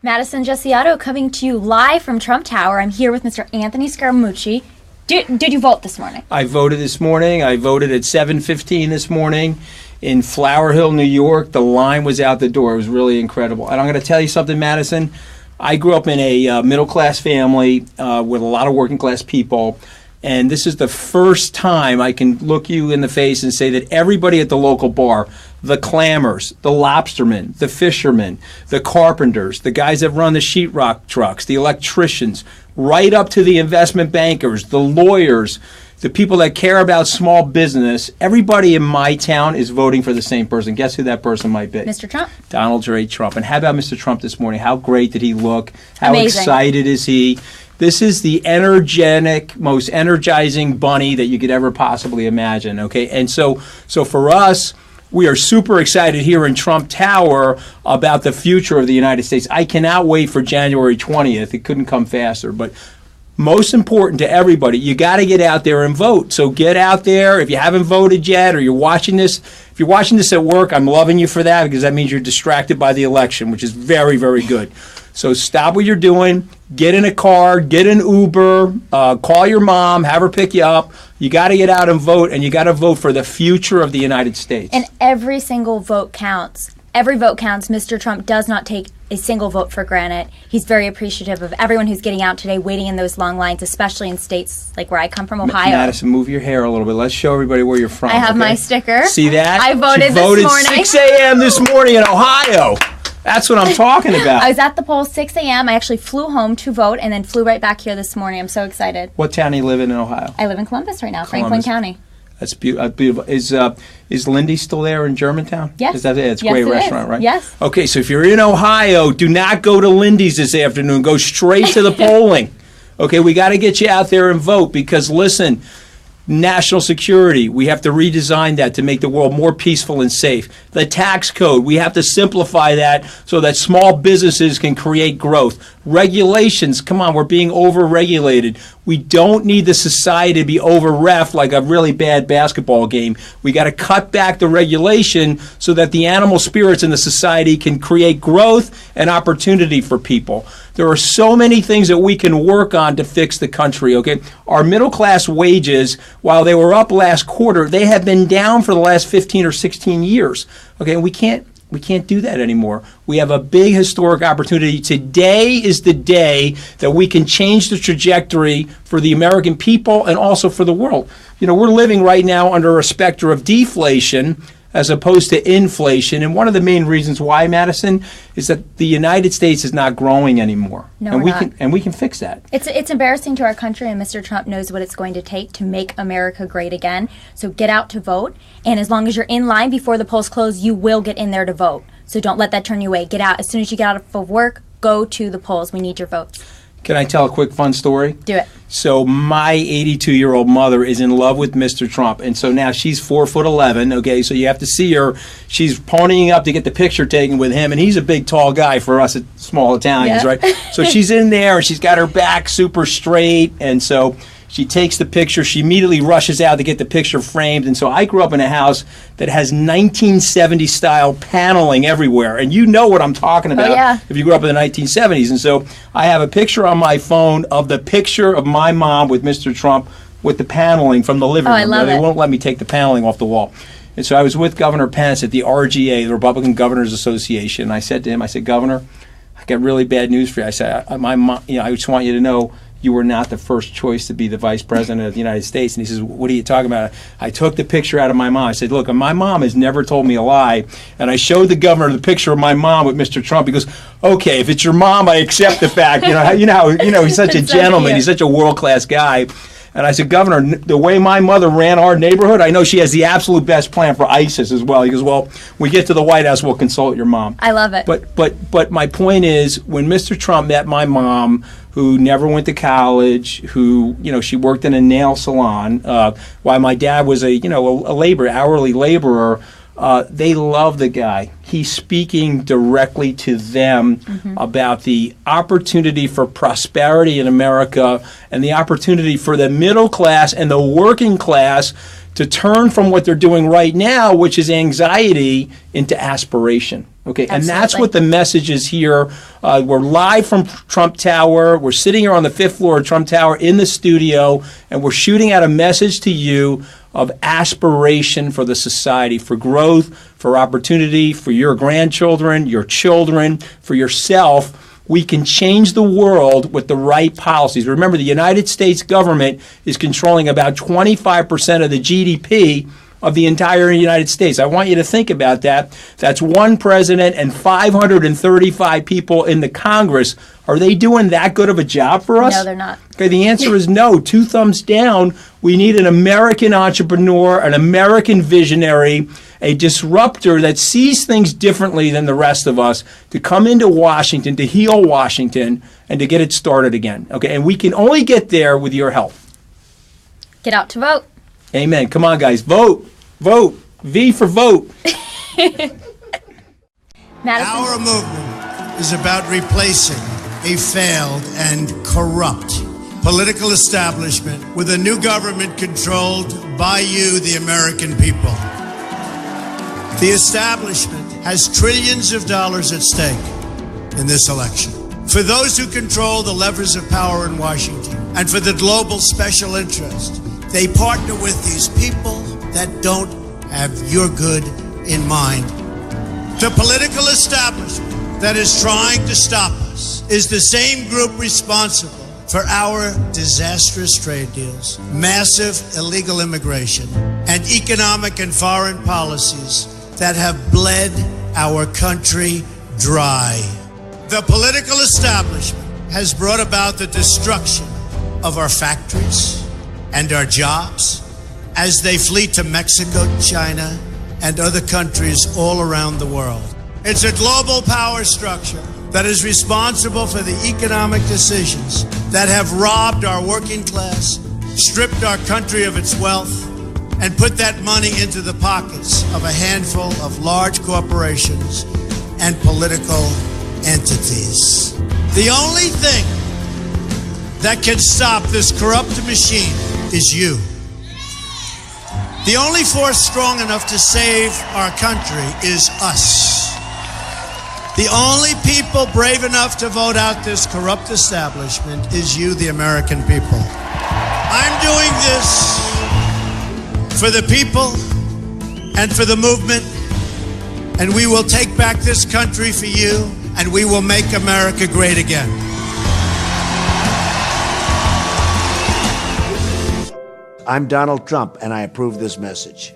Madison Jessiato coming to you live from Trump Tower. I'm here with Mr. Anthony Scaramucci. Did you vote this morning? I voted this morning. I voted at 7:15 this morning in Flower Hill, New York. The line was out the door. It was really incredible. And I'm going to tell you something, Madison. I grew up in a middle-class family with a lot of working-class people. And this is the first time I can look you in the face and say that everybody at the local bar, the clammers, the lobstermen, the fishermen, the carpenters, the guys that run the sheetrock trucks, the electricians, right up to the investment bankers, the lawyers, the people that care about small business, everybody in my town is voting for the same person. Guess who that person might be? Mr. Trump. Donald J. Trump. And how about Mr. Trump this morning? How great did he look? How Amazing. Excited is he? This is the energetic, most energizing bunny that you could ever possibly imagine, okay? And so for us, we are super excited here in Trump Tower about the future of the United States. I cannot wait for January 20th. It couldn't come faster. But most important to everybody, you got to get out there and vote. So get out there. If you haven't voted yet or you're watching this, if you're watching this at work, I'm loving you for that because that means you're distracted by the election, which is very, very good. So stop what you're doing, get in a car, get an Uber, call your mom, have her pick you up. You got to get out and vote, and you got to vote for the future of the United States. And every single vote counts. Every vote counts. Mr. Trump does not take a single vote for granted. He's very appreciative of everyone who's getting out today, waiting in those long lines, especially in states like where I come from, Ohio. Madison, move your hair a little bit. Let's show everybody where you're from. I have my sticker. See that? I voted she this voted morning. 6 a.m. this morning in Ohio. That's what I'm talking about. I was at the polls 6 a.m. I actually flew home to vote and then flew right back here this morning. I'm so excited. What town do you live in Ohio? I live in Columbus right now, Columbus. Franklin County. That's beautiful. Is Lindy still there in Germantown? Yes. Is that it? It's a Yes, great it restaurant, is. right? Yes. Okay, so if you're in Ohio, do not go to Lindy's this afternoon. Go straight to the polling. Okay, we got to get you out there and vote because, listen, national security, we have to redesign that to make the world more peaceful and safe. The tax code, we have to simplify that so that small businesses can create growth. Regulations, come on, we're being over-regulated. We don't need the society to be over-reffed like a really bad basketball game. We got to cut back the regulation so that the animal spirits in the society can create growth and opportunity for people. There are so many things that we can work on to fix the country, okay? Our middle-class wages, while they were up last quarter, they have been down for the last 15 or 16 years, okay? We can't do that anymore. We have a big historic opportunity. Today is the day that we can change the trajectory for the American people and also for the world. You know, we're living right now under a specter of deflation as opposed to inflation. And one of the main reasons why, Madison, is that the United States is not growing anymore. No, and we're not. We can fix that. It's embarrassing to our country, and Mr. Trump knows what it's going to take to make America great again. So get out to vote, and as long as you're in line before the polls close, you will get in there to vote. So don't let that turn you away. Get out. As soon as you get out of work, go to the polls. We need your votes. Can I tell a quick fun story? Do it. So my 82-year-old mother is in love with Mr. Trump, and so now she's 4'11", okay, so you have to see her. She's ponying up to get the picture taken with him, and he's a big, tall guy for us small Italians, Yeah. right? So she's in there, and she's got her back super straight, and so she takes the picture. She immediately rushes out to get the picture framed. And so I grew up in a house that has 1970s-style paneling everywhere. And you know what I'm talking about if you grew up in the 1970s. And so I have a picture on my phone of the picture of my mom with Mr. Trump with the paneling from the living room. I love They it. won't let me take the paneling off the wall. And so I was with Governor Pence at the RGA, the Republican Governors Association. And I said to him, I said, Governor, I got really bad news for you. I said, my mom, I just want you to know you were not the first choice to be the vice president of the United States. And he says, what are you talking about? I took the picture out of my mom. I said, look, my mom has never told me a lie. And I showed the governor the picture of my mom with Mr. Trump. He goes, okay, if it's your mom, I accept the fact. He's such a gentleman. He's such a world-class guy. And I said, Governor, the way my mother ran our neighborhood, I know she has the absolute best plan for ISIS as well. He goes, well, when we get to the White House, we'll consult your mom. I love it. But my point is, when Mr. Trump met my mom, who never went to college, who, she worked in a nail salon, while my dad was a hourly laborer, they love the guy. He's speaking directly to them about the opportunity for prosperity in America and the opportunity for the middle class and the working class to turn from what they're doing right now, which is anxiety, into aspiration. Okay, and that's Absolutely. what the message is here. We're live from Trump Tower. We're sitting here on the 5th floor of Trump Tower in the studio, and we're shooting out a message to you of aspiration for the society, for growth, for opportunity, for your grandchildren, your children, for yourself. We can change the world with the right policies. Remember, the United States government is controlling about 25% of the GDP of the entire United States. I want you to think about that. That's one president and 535 people in the Congress. Are they doing that good of a job for us? No, they're not. Okay, the answer is no. 2 thumbs down. We need an American entrepreneur, an American visionary, a disruptor that sees things differently than the rest of us to come into Washington, to heal Washington, and to get it started again. Okay, and we can only get there with your help. Get out to vote. Amen. Come on, guys. Vote. Vote. V for vote. Madison. Our movement is about replacing a failed and corrupt political establishment with a new government controlled by you, the American people. The establishment has trillions of dollars at stake in this election. For those who control the levers of power in Washington and for the global special interest, they partner with these people that don't have your good in mind. The political establishment that is trying to stop us is the same group responsible for our disastrous trade deals, massive illegal immigration, and economic and foreign policies that have bled our country dry. The political establishment has brought about the destruction of our factories and our jobs as they flee to Mexico, China, and other countries all around the world. It's a global power structure that is responsible for the economic decisions that have robbed our working class, stripped our country of its wealth, and put that money into the pockets of a handful of large corporations and political entities. The only thing that can stop this corrupt machine is you. The only force strong enough to save our country is us. The only people brave enough to vote out this corrupt establishment is you, the American people. I'm doing this for the people and for the movement, and we will take back this country for you, and we will make America great again. I'm Donald Trump, and I approve this message.